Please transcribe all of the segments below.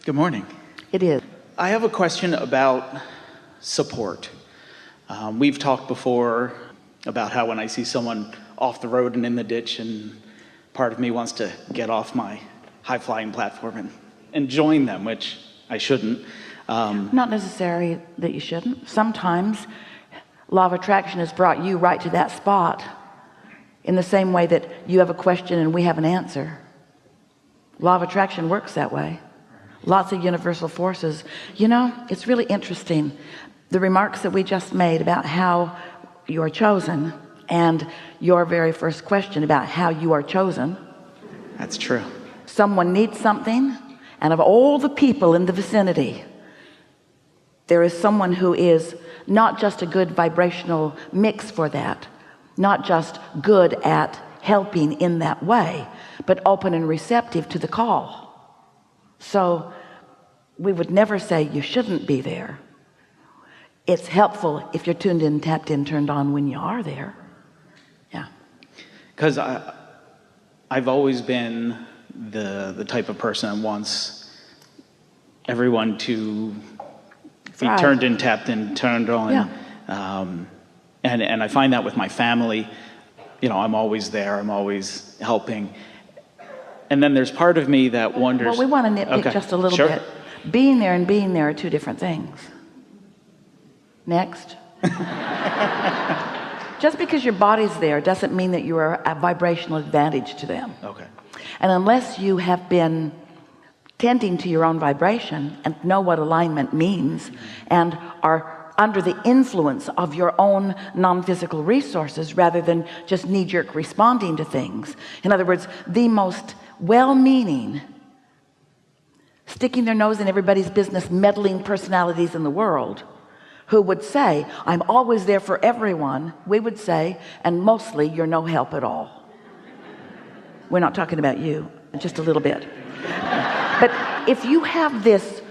Good morning. It is. I have a question about support. We've talked before about how when I see someone off the road and in the ditch, and part of me wants to get off my high-flying platform and join them, which I shouldn't. Not necessarily that you shouldn't. Sometimes law of attraction has brought you right to that spot in the same way that you have a question and we have an answer. Law of attraction works that way. Lots of universal forces. You know, it's really interesting, the remarks that we just made about how you are chosen and your very first question about how you are chosen. That's true. Someone needs something, and of all the people in the vicinity, there is someone who is not just a good vibrational mix for that, not just good at helping in that way, but open and receptive to the call. So we would never say you shouldn't be there. It's helpful if you're tuned in, tapped in, turned on when you are there. Yeah. Because I've always been the type of person that wants everyone to be turned in, tapped in, turned on. Yeah. And I find that with my family. You know, I'm always there. I'm always helping. And then there's part of me that wonders. Well, we want to nitpick just a little bit. Being there and being there are two different things. Next. Just because your body's there doesn't mean that you are a vibrational advantage to them. Okay. And unless you have been tending to your own vibration and know what alignment means and are under the influence of your own non-physical resources rather than just knee-jerk responding to things. In other words, the most well-meaning, sticking their nose in everybody's business, meddling personalities in the world who would say, I'm always there for everyone, we would say, and mostly you're no help at all. We're not talking about you, just a little bit. But if you have this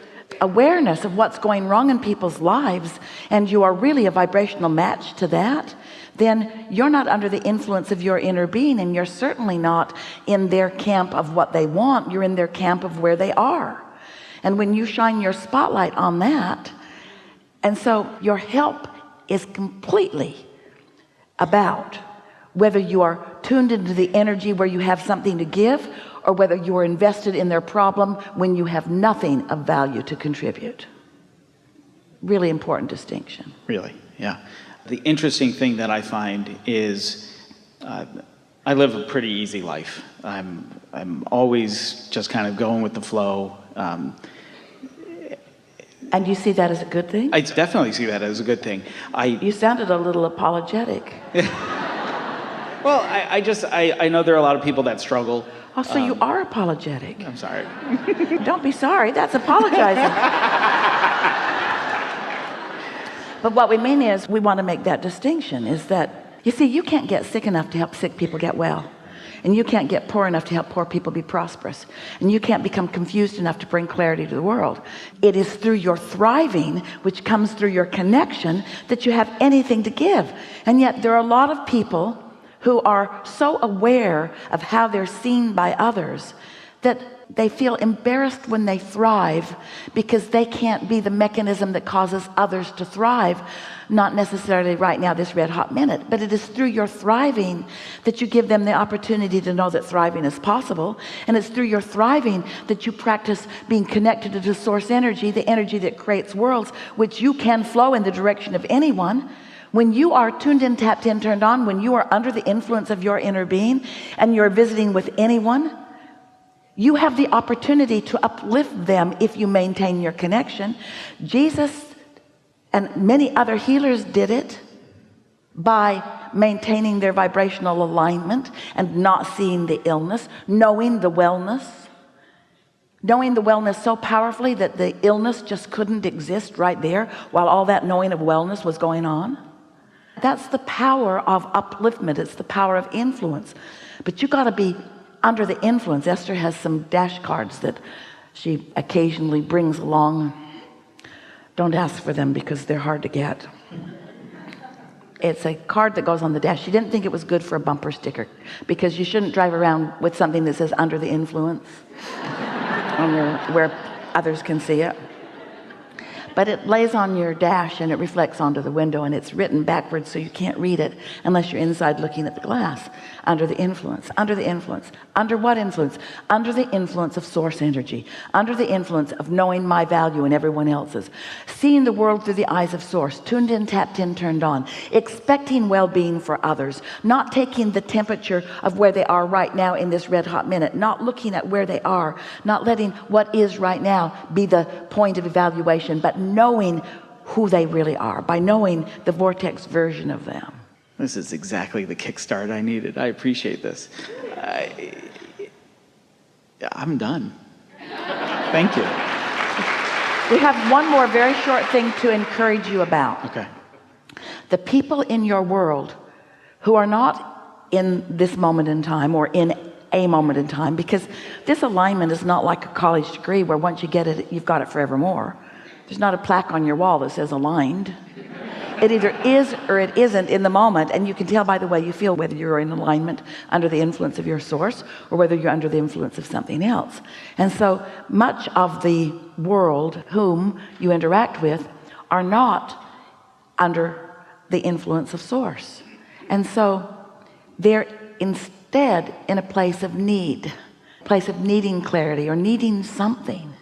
awareness of what's going wrong in people's lives and you are really a vibrational match to that, then you're not under the influence of your inner being, and you're certainly not in their camp of what they want. You're in their camp of where they are. And when you shine your spotlight on that, and so your help is completely about whether you are tuned into the energy where you have something to give, or whether you are invested in their problem when you have nothing of value to contribute. Really important distinction. Really, yeah. The interesting thing that I find is I live a pretty easy life. I'm always just kind of going with the flow. And you see that as a good thing? I definitely see that as a good thing. You sounded a little apologetic. Well, I know there are a lot of people that struggle. Oh, so you are apologetic. I'm sorry. Don't be sorry, that's apologizing. But what we mean is we want to make that distinction, is that, you see, you can't get sick enough to help sick people get well. And you can't get poor enough to help poor people be prosperous. And you can't become confused enough to bring clarity to the world. It is through your thriving, which comes through your connection, that you have anything to give. And yet there are a lot of people who are so aware of how they're seen by others that they feel embarrassed when they thrive because they can't be the mechanism that causes others to thrive. Not necessarily right now, this red hot minute, but it is through your thriving that you give them the opportunity to know that thriving is possible. And it's through your thriving that you practice being connected to the source energy, the energy that creates worlds, which you can flow in the direction of anyone. When you are tuned in, tapped in, turned on, when you are under the influence of your inner being and you're visiting with anyone, you have the opportunity to uplift them if you maintain your connection. Jesus and many other healers did it by maintaining their vibrational alignment and not seeing the illness, knowing the wellness so powerfully that the illness just couldn't exist right there while all that knowing of wellness was going on. That's the power of upliftment. It's the power of influence. But you got to be under the influence. Esther has some dash cards that she occasionally brings along. Don't ask for them because they're hard to get. It's a card that goes on the dash. She didn't think it was good for a bumper sticker because you shouldn't drive around with something that says under the influence on your, where others can see it. But it lays on your dash and it reflects onto the window, and it's written backwards so you can't read it unless you're inside looking at the glass. Under the influence, under the influence. Under what influence? Under the influence of source energy. Under the influence of knowing my value and everyone else's. Seeing the world through the eyes of source. Tuned in, tapped in, turned on. Expecting well-being for others. Not taking the temperature of where they are right now in this red hot minute. Not looking at where they are. Not letting what is right now be the point of evaluation, but knowing who they really are by knowing the vortex version of them. This is exactly the kickstart I needed. I appreciate this. I'm done. Thank you. We have one more very short thing to encourage you about. Okay. The people in your world who are not in this moment in time or in a moment in time, because this alignment is not like a college degree where once you get it, you've got it forevermore. There's not a plaque on your wall that says aligned. It either is or it isn't in the moment, and you can tell by the way you feel whether you're in alignment under the influence of your source or whether you're under the influence of something else. And so much of the world whom you interact with are not under the influence of source, and so they're instead in a place of need, place of needing clarity or needing something.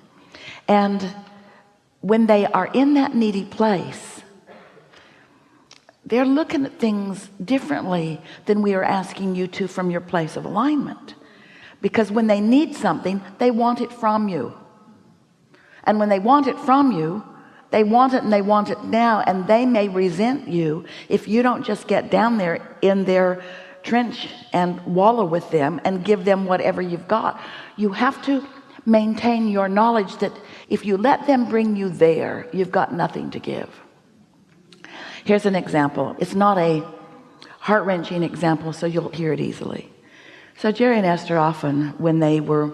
And when they are in that needy place, they're looking at things differently than we are asking you to from your place of alignment. Because when they need something, they want it from you. And when they want it from you, they want it and they want it now, and they may resent you if you don't just get down there in their trench and wallow with them and give them whatever you've got. You have to maintain your knowledge that if you let them bring you there, you've got nothing to give. Here's an example. It's not a heart-wrenching example, so you'll hear it easily. So Jerry and Esther often, when they were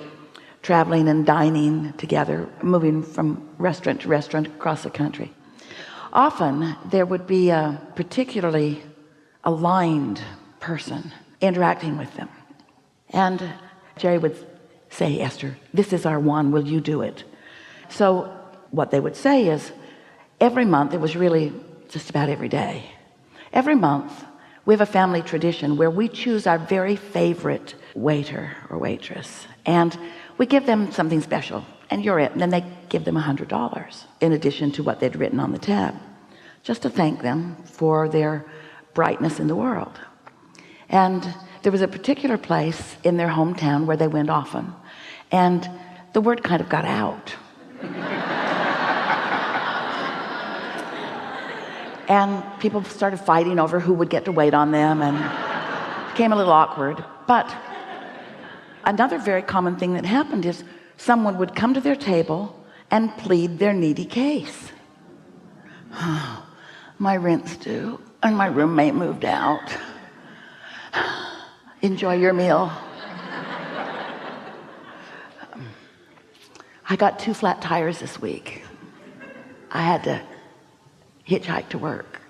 traveling and dining together, moving from restaurant to restaurant across the country, often there would be a particularly aligned person interacting with them. And Jerry would say, Esther, this is our one, will you do it? So what they would say is, every month, it was really just about every day, every month we have a family tradition where we choose our very favorite waiter or waitress, and we give them something special, and you're it. And then they give them $100 in addition to what they'd written on the tab, just to thank them for their brightness in the world. And there was a particular place in their hometown where they went often, and the word kind of got out. And people started fighting over who would get to wait on them, and it became a little awkward. But another very common thing that happened is someone would come to their table and plead their needy case. My rent's due, and my roommate moved out. Enjoy your meal. I got 2 flat tires this week. I had to hitchhike to work.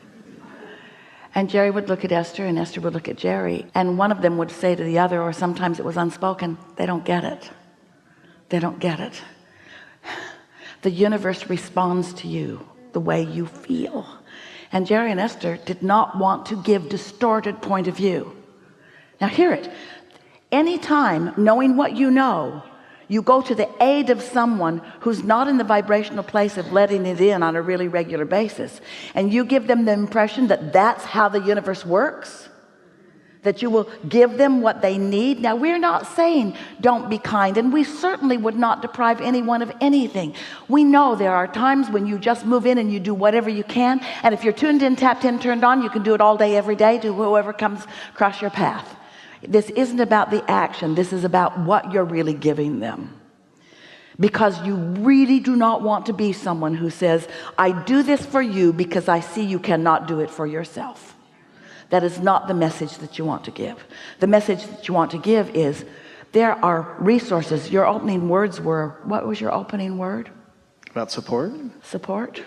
And Jerry would look at Esther, and Esther would look at Jerry, and one of them would say to the other, or sometimes it was unspoken, they don't get it. They don't get it. The universe responds to you the way you feel. And Jerry and Esther did not want to give distorted point of view. Now hear it. Anytime, knowing what you know, you go to the aid of someone who's not in the vibrational place of letting it in on a really regular basis, and you give them the impression that that's how the universe works, that you will give them what they need. Now, we're not saying don't be kind, and we certainly would not deprive anyone of anything. We know there are times when you just move in and you do whatever you can, and if you're tuned in, tapped in, turned on, you can do it all day, every day to whoever comes across your path. This isn't about the action. This is about what you're really giving them. Because you really do not want to be someone who says, I do this for you because I see you cannot do it for yourself. That is not the message that you want to give. The message that you want to give is, there are resources. Your opening words were, what was your opening word? About support? Support.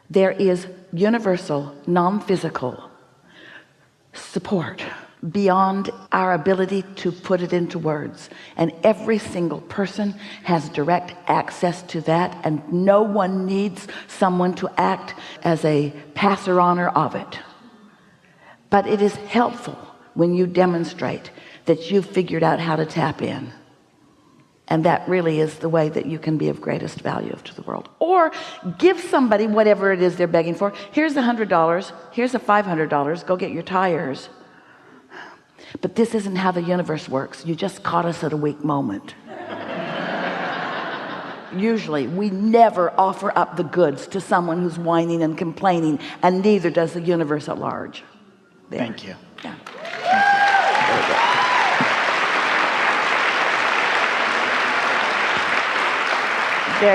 There is universal, non-physical support beyond our ability to put it into words, and every single person has direct access to that, and no one needs someone to act as a passer honor of it. But it is helpful when you demonstrate that you've figured out how to tap in, and that really is the way that you can be of greatest value to the world. Or give somebody whatever it is they're begging for. Here's $100, here's a $500, go get your tires. But this isn't how the universe works. You just caught us at a weak moment. Usually we never offer up the goods to someone who's whining and complaining, and neither does the universe at large. There. Thank you. Yeah. Thank you. Very good.